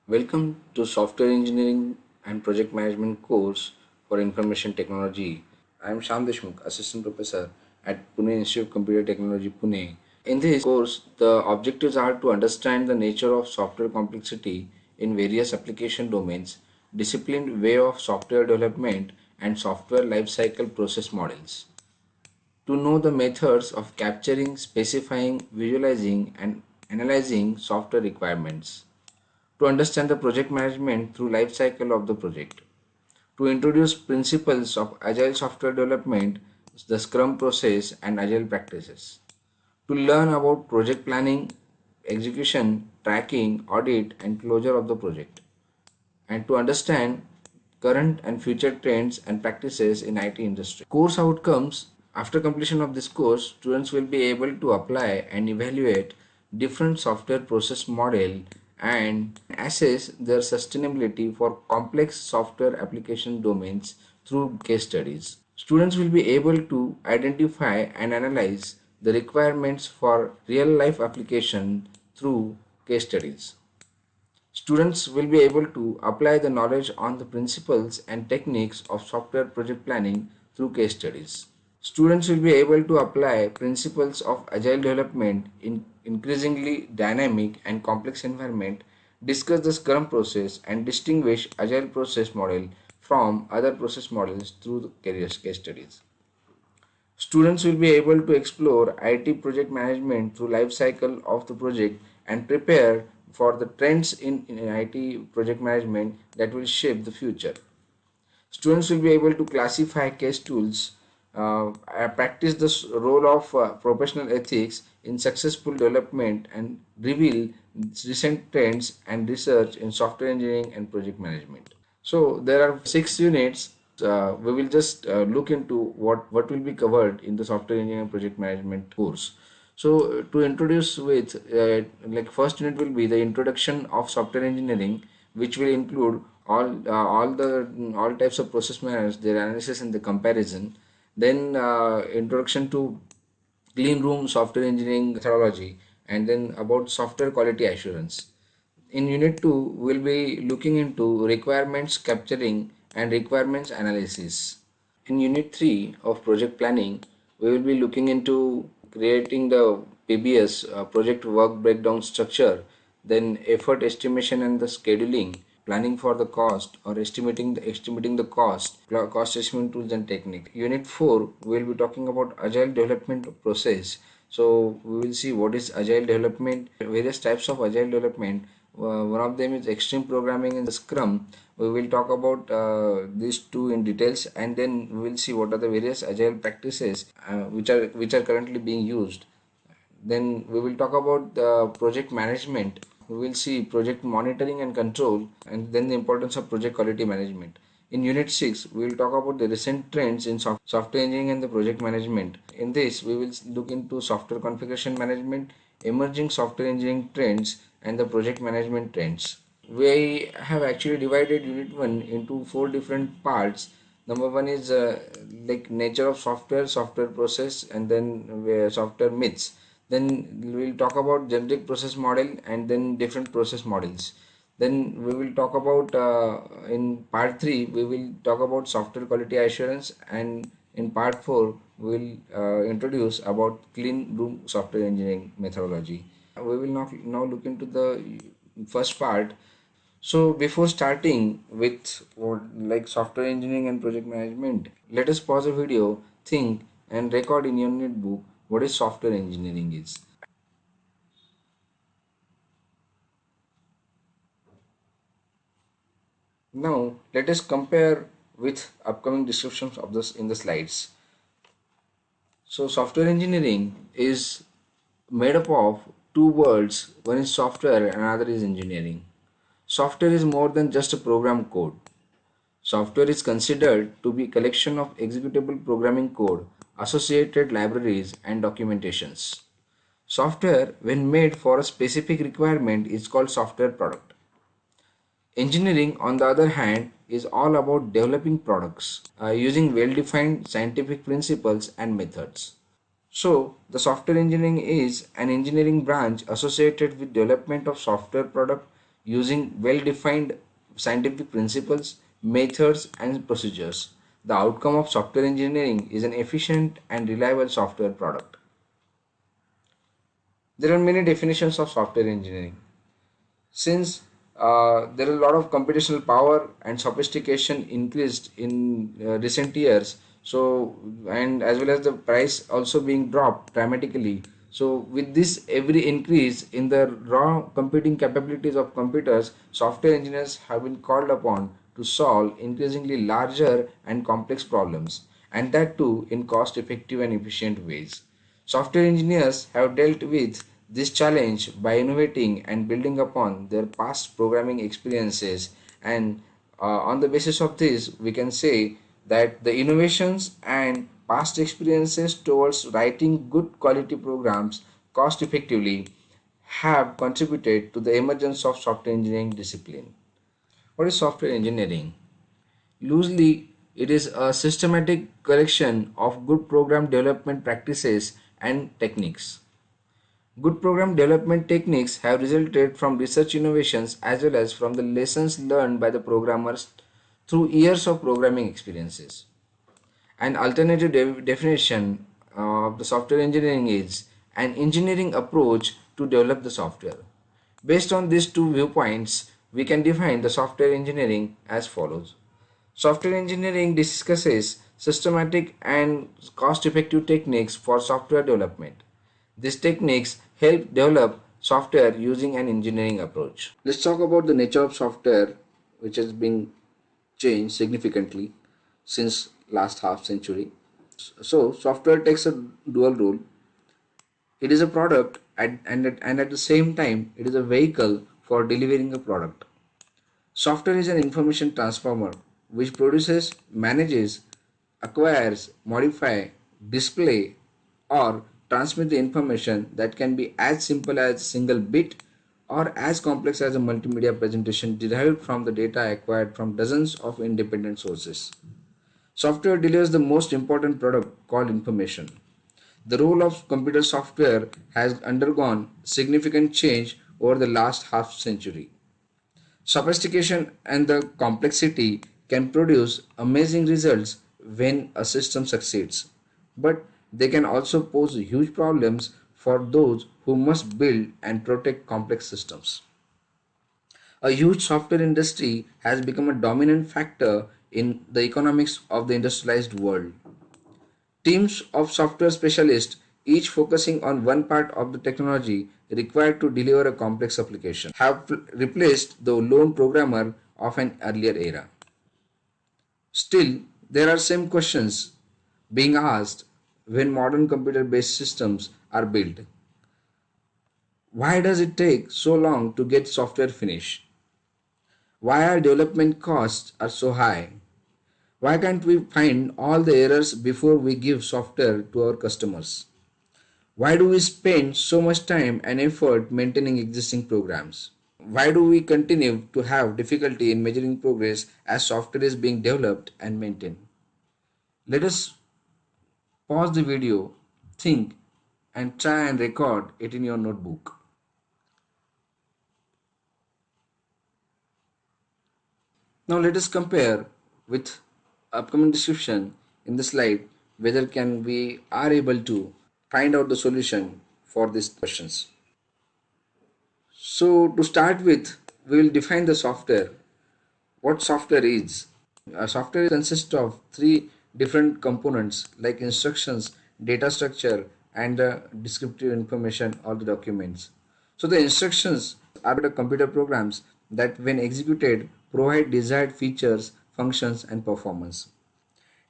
Welcome to Software Engineering and Project Management course for Information Technology. I am Sham Deshmukh, Assistant Professor at Pune Institute of Computer Technology, Pune. In this course, the objectives are to understand the nature of software complexity in various application domains, disciplined way of software development, and software lifecycle process models. To know the methods of capturing, specifying, visualizing, and analyzing software requirements. To understand the project management through life cycle of the project, to introduce principles of agile software development, the scrum process and agile practices, to learn about project planning, execution, tracking, audit and closure of the project, and to understand current and future trends and practices in IT industry. Course outcomes: after completion of this course, students will be able to apply and evaluate different software process model and assess their sustainability for complex software application domains through case studies. Students will be able to identify and analyze the requirements for real life application through case studies. Students will be able to apply the knowledge on the principles and techniques of software project planning through case studies. Students will be able to apply principles of agile development in increasingly dynamic and complex environment, discuss the Scrum process and distinguish agile process model from other process models through the case studies. Students will be able to explore IT project management through life cycle of the project and prepare for the trends in IT project management that will shape the future. Students will be able to classify case tools, practice the role of professional ethics in successful development, and reveal recent trends and research in software engineering and project management. So there are 6 units. We will just look into what will be covered in the software engineering project management course. So to introduce with like first unit will be the introduction of software engineering, which will include all types of process managers, their analysis and the comparison. Then introduction to clean room software engineering methodology, and then about software quality assurance. In Unit 2, we'll be looking into requirements capturing and requirements analysis. In Unit 3 of project planning, we will be looking into creating the PBS, project work breakdown structure, then effort estimation and the scheduling, planning for the cost or estimating the cost estimate tools and technique. Unit 4, we will be talking about agile development process. So we will see what is agile development, various types of agile development. One of them is extreme programming in the Scrum. We will talk about these two in details, and then we will see what are the various agile practices which are currently being used. Then we will talk about the project management. We will see project monitoring and control, and then the importance of project quality management. In Unit 6, we will talk about the recent trends in software engineering and the project management. In this, we will look into software configuration management, emerging software engineering trends, and the project management trends. We have actually divided Unit 1 into 4 different parts. Number 1 is like nature of software process, and then software myths. Then we'll talk about generic process model and then different process models. Then we will talk about in part 3 we will talk about software quality assurance, and in part 4 we will introduce about clean room software engineering methodology. We will now look into the first part. So before starting with like software engineering and project management, let us pause the video, think and record in your notebook what is software engineering is. Now let us compare with upcoming descriptions of this in the slides. So software engineering is made up of two words, one is software and another is engineering. Software is more than just a program code. Software is considered to be a collection of executable programming code, associated libraries and documentations. Software, when made for a specific requirement, is called software product. Engineering, on the other hand, is all about developing products using well-defined scientific principles and methods. So, the software engineering is an engineering branch associated with development of software product using well-defined scientific principles, methods, and procedures. The outcome of software engineering is an efficient and reliable software product. There are many definitions of software engineering. Since there are a lot of computational power and sophistication increased in recent years, so and as well as the price also being dropped dramatically, so with this every increase in the raw computing capabilities of computers, software engineers have been called upon to solve increasingly larger and complex problems, and that too in cost effective and efficient ways. Software engineers have dealt with this challenge by innovating and building upon their past programming experiences, and on the basis of this, we can say that the innovations and past experiences towards writing good quality programs cost effectively have contributed to the emergence of software engineering discipline. What is software engineering? Loosely, it is a systematic collection of good program development practices and techniques. Good program development techniques have resulted from research innovations as well as from the lessons learned by the programmers through years of programming experiences. An alternative definition of the software engineering is an engineering approach to develop the software. Based on these two viewpoints, we can define the software engineering as follows. Software engineering discusses systematic and cost effective techniques for software development. These techniques help develop software using an engineering approach. Let's talk about the nature of software, which has been changed significantly since last half century. So software takes a dual role. It is a product and at the same time it is a vehicle for delivering a product. Software is an information transformer which produces, manages, acquires, modify, display, or transmit the information that can be as simple as a single bit or as complex as a multimedia presentation derived from the data acquired from dozens of independent sources. Software delivers the most important product called information. The role of computer software has undergone significant change over the last half century. Sophistication and the complexity can produce amazing results when a system succeeds, but they can also pose huge problems for those who must build and protect complex systems. A huge software industry has become a dominant factor in the economics of the industrialized world. Teams of software specialists, each focusing on one part of the technology required to deliver a complex application, have replaced the lone programmer of an earlier era. Still, there are some questions being asked when modern computer based systems are built. Why does it take so long to get software finished? Why our development costs are so high? Why can't we find all the errors before we give software to our customers? Why do we spend so much time and effort maintaining existing programs? Why do we continue to have difficulty in measuring progress as software is being developed and maintained? Let us pause the video, think, and try and record it in your notebook. Now let us compare with upcoming description in the slide whether can we are able to find out the solution for these questions. So to start with, we will define the software. What software is? A software consists of three different components like instructions, data structure, and the descriptive information or the documents. So the instructions are the computer programs that when executed provide desired features, functions, and performance.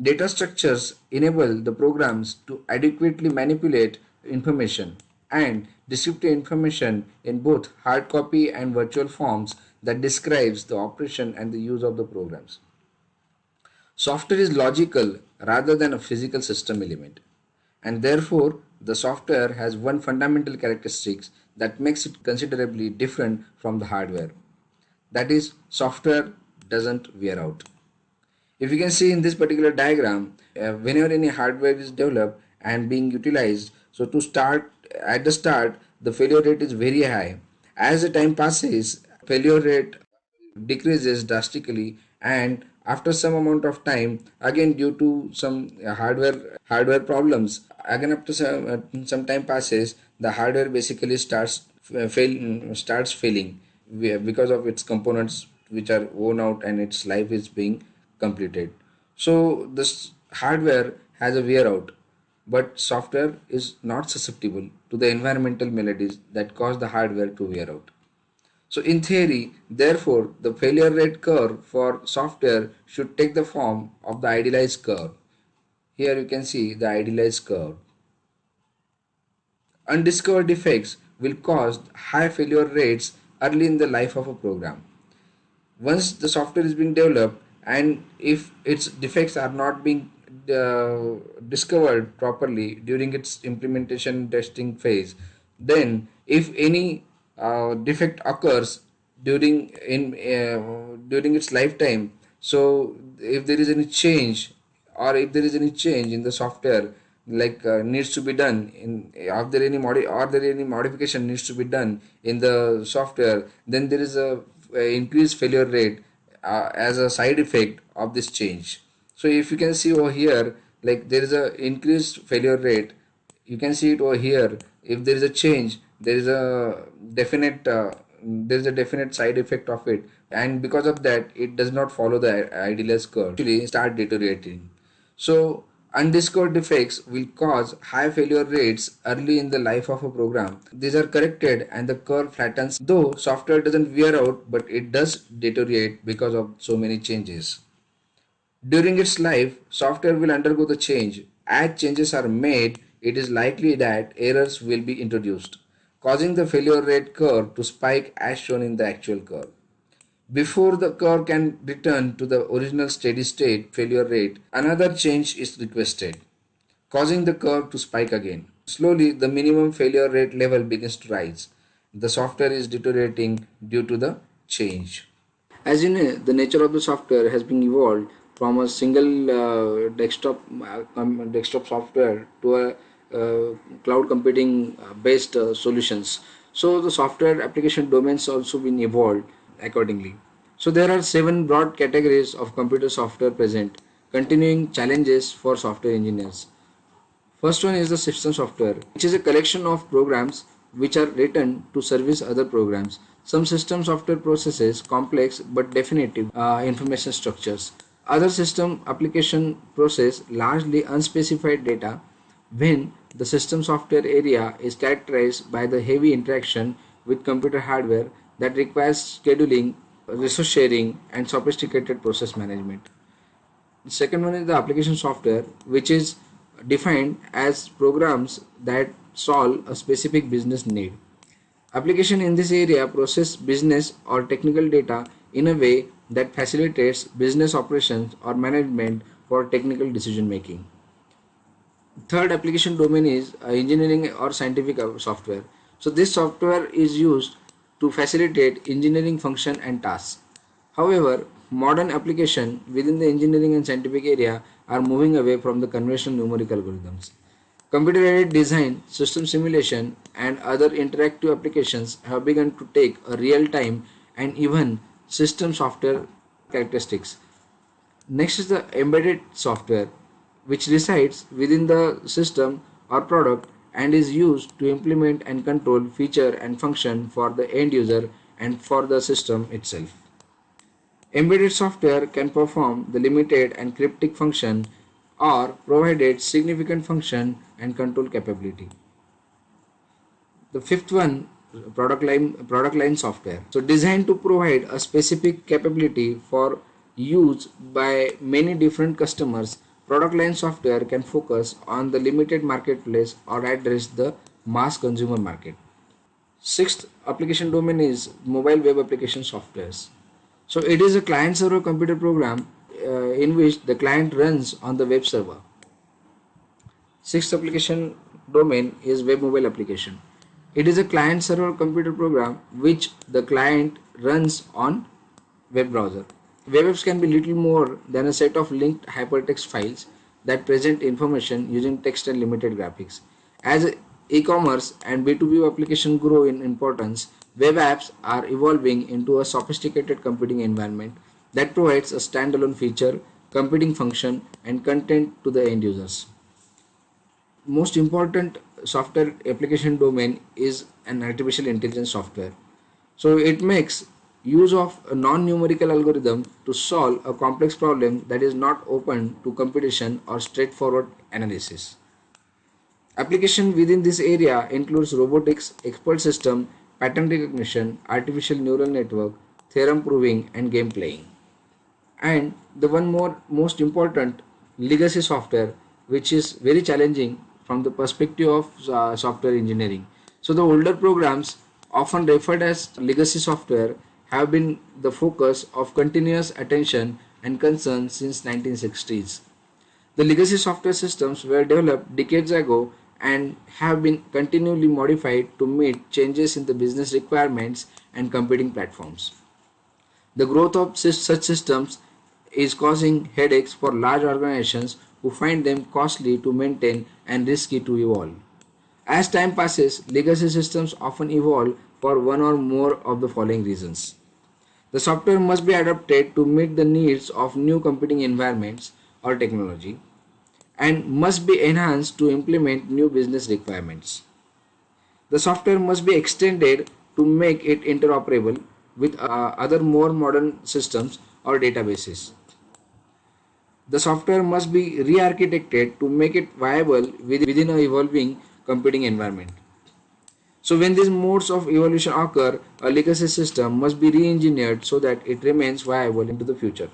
Data structures enable the programs to adequately manipulate information, and descriptive information in both hard copy and virtual forms that describes the operation and the use of the programs. Software is logical rather than a physical system element, and therefore the software has one fundamental characteristic that makes it considerably different from the hardware. That is, software doesn't wear out. If you can see in this particular diagram, whenever any hardware is developed and being utilized, so to start at the start the failure rate is very high. As the time passes, failure rate decreases drastically, and after some amount of time, again due to some hardware problems, again after some time passes, the hardware basically starts failing because of its components which are worn out and its life is being completed. So this hardware has a wear out, but software is not susceptible to the environmental melodies that cause the hardware to wear out. So in theory, therefore, the failure rate curve for software should take the form of the idealized curve. Here you can see the idealized curve. Undiscovered defects will cause high failure rates early in the life of a program. Once the software is being developed, and if its defects are not being discovered properly during its implementation testing phase, then if any defect occurs during its lifetime, so if there is any change, or if there is any change in the software, like needs to be done in, are there any modification needs to be done in the software, then there is a increased failure rate as a side effect of this change. So if you can see over here, like there is a increased failure rate, you can see it over here. If there is a change, definite definite side effect of it, and because of that it does not follow the idealized curve, actually start deteriorating. So undiscovered defects will cause high failure rates early in the life of a program. These are corrected and the curve flattens, though software doesn't wear out, but it does deteriorate because of so many changes. During its life, software will undergo the change. As changes are made, it is likely that errors will be introduced, causing the failure rate curve to spike as shown in the actual curve. Before the curve can return to the original steady state failure rate, another change is requested, causing the curve to spike again. Slowly, the minimum failure rate level begins to rise. The software is deteriorating due to the change. As you know, the nature of the software has been evolved from a single desktop software to a cloud computing based solutions. So the software application domains also been evolved accordingly. So there are 7 broad categories of computer software present, continuing challenges for software engineers. First one is the system software, which is a collection of programs which are written to service other programs. Some system software processes complex but definitive information structures. Other system application process largely unspecified data. When the system software area is characterized by the heavy interaction with computer hardware that requires scheduling, resource sharing, and sophisticated process management. The second one is the application software, which is defined as programs that solve a specific business need. Application in this area process business or technical data in a way that facilitates business operations or management for technical decision making. Third application domain is engineering or scientific software. So this software is used to facilitate engineering function and tasks. However, modern applications within the engineering and scientific area are moving away from the conventional numerical algorithms. Computer-aided design, system simulation, and other interactive applications have begun to take a real-time and even system software characteristics. Next is the embedded software, which resides within the system or product and is used to implement and control feature and function for the end user and for the system itself. Embedded software can perform the limited and cryptic function or provided significant function and control capability. The fifth one, product line software. So designed to provide a specific capability for use by many different customers, product line software can focus on the limited marketplace or address the mass consumer market. Sixth application domain is mobile web application softwares. So it is a client server computer program in which the client runs on the web server. Sixth application domain is web mobile application. It is a client server computer program which the client runs on web browser. Web apps can be little more than a set of linked hypertext files that present information using text and limited graphics. As e-commerce and B2B application grow in importance, web apps are evolving into a sophisticated computing environment that provides a standalone feature, computing function, and content to the end users. Most important software application domain is an artificial intelligence software. So it makes use of a non-numerical algorithm to solve a complex problem that is not open to computation or straightforward analysis. Application within this area includes robotics, expert system, pattern recognition, artificial neural network, theorem proving, and game playing. And the one more most important, legacy software, which is very challenging from the perspective of software engineering. So the older programs, often referred as legacy software, have been the focus of continuous attention and concern since 1960s. The legacy software systems were developed decades ago and have been continually modified to meet changes in the business requirements and computing platforms. The growth of such systems is causing headaches for large organizations who find them costly to maintain and risky to evolve. As time passes, legacy systems often evolve for one or more of the following reasons. The software must be adapted to meet the needs of new computing environments or technology and must be enhanced to implement new business requirements. The software must be extended to make it interoperable with other more modern systems or databases. The software must be re-architected to make it viable within an evolving computing environment. So when these modes of evolution occur, a legacy system must be re-engineered so that it remains viable into the future.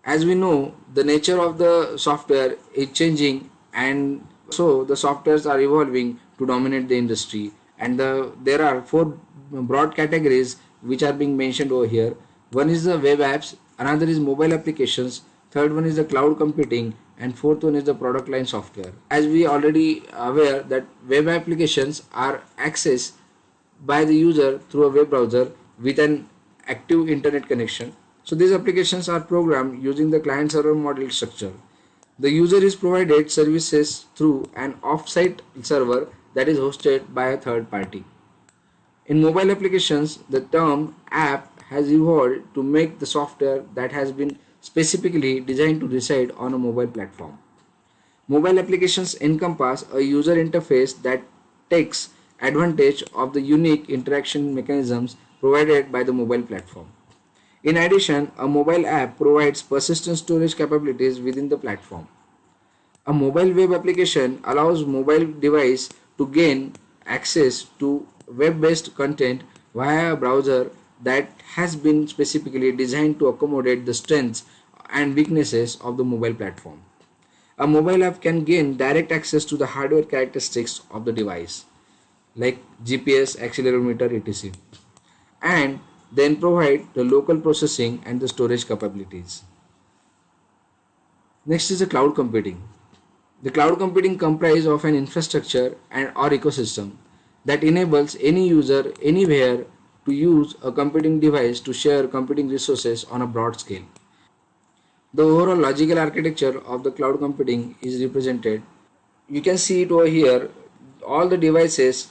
As we know, the nature of the software is changing, and so the softwares are evolving to dominate the industry, and there are four broad categories which are being mentioned over here. One is the web apps, another is mobile applications, third one is the cloud computing, and fourth one is the product line software. As we already aware that web applications are accessed by the user through a web browser with an active internet connection. So these applications are programmed using the client server model structure. The user is provided services through an off-site server that is hosted by a third party. In mobile applications, the term app has evolved to make the software that has been specifically designed to reside on a mobile platform. Mobile applications encompass a user interface that takes advantage of the unique interaction mechanisms provided by the mobile platform. In addition, a mobile app provides persistent storage capabilities within the platform. A mobile web application allows mobile device to gain access to web-based content via a browser that has been specifically designed to accommodate the strengths and weaknesses of the mobile platform. A mobile app can gain direct access to the hardware characteristics of the device, like GPS, accelerometer, etc., and then provide the local processing and the storage capabilities. Next is the cloud computing. The cloud computing comprises of an infrastructure and or ecosystem that enables any user anywhere to use a computing device to share computing resources on a broad scale. The overall logical architecture of the cloud computing is represented. You can see it over here. All the devices,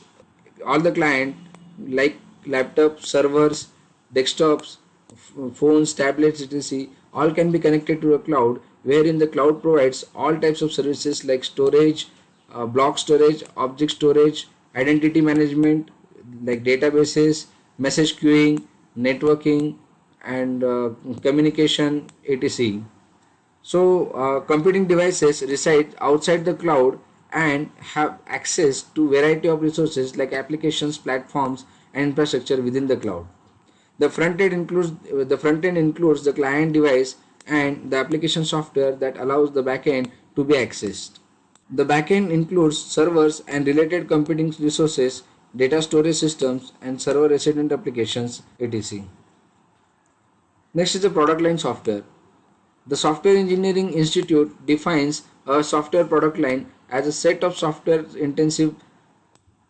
all the client like laptops, servers, desktops, phones, tablets, etc. all can be connected to a cloud, wherein the cloud provides all types of services like storage, block storage, object storage, identity management like databases, message queuing, networking, and communication, etc. So computing devices reside outside the cloud and have access to variety of resources like applications, platforms, and infrastructure within the cloud. The front end includes the client device and the application software that allows the backend to be accessed. The backend includes servers and related computing resources, data storage systems, and server resident applications, etc. Next is the product line software. The Software Engineering Institute defines a software product line as a set of software intensive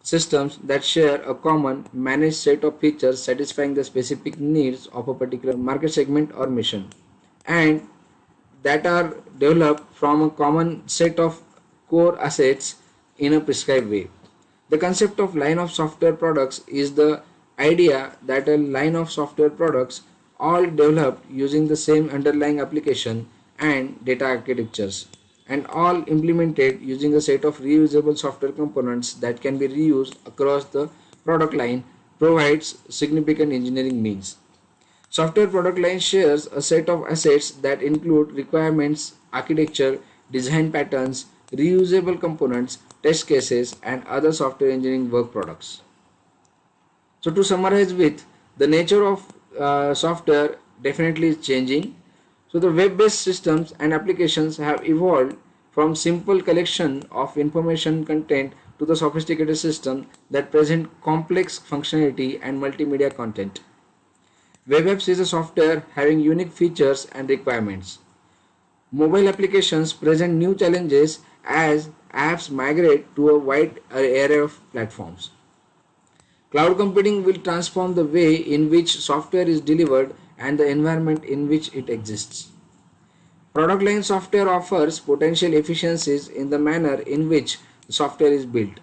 systems that share a common managed set of features satisfying the specific needs of a particular market segment or mission, and that are developed from a common set of core assets in a prescribed way. The concept of line of software products is the idea that a line of software products all developed using the same underlying application and data architectures and all implemented using a set of reusable software components that can be reused across the product line provides significant engineering means. Software product line shares a set of assets that include requirements, architecture, design patterns, reusable components, test cases, and other software engineering work products. So to summarize with, the nature of software definitely is changing. So the web-based systems and applications have evolved from simple collection of information content to the sophisticated system that present complex functionality and multimedia content. Web apps is a software having unique features and requirements. Mobile applications present new challenges as apps migrate to a wide array of platforms. Cloud computing will transform the way in which software is delivered and the environment in which it exists. Product line software offers potential efficiencies in the manner in which the software is built.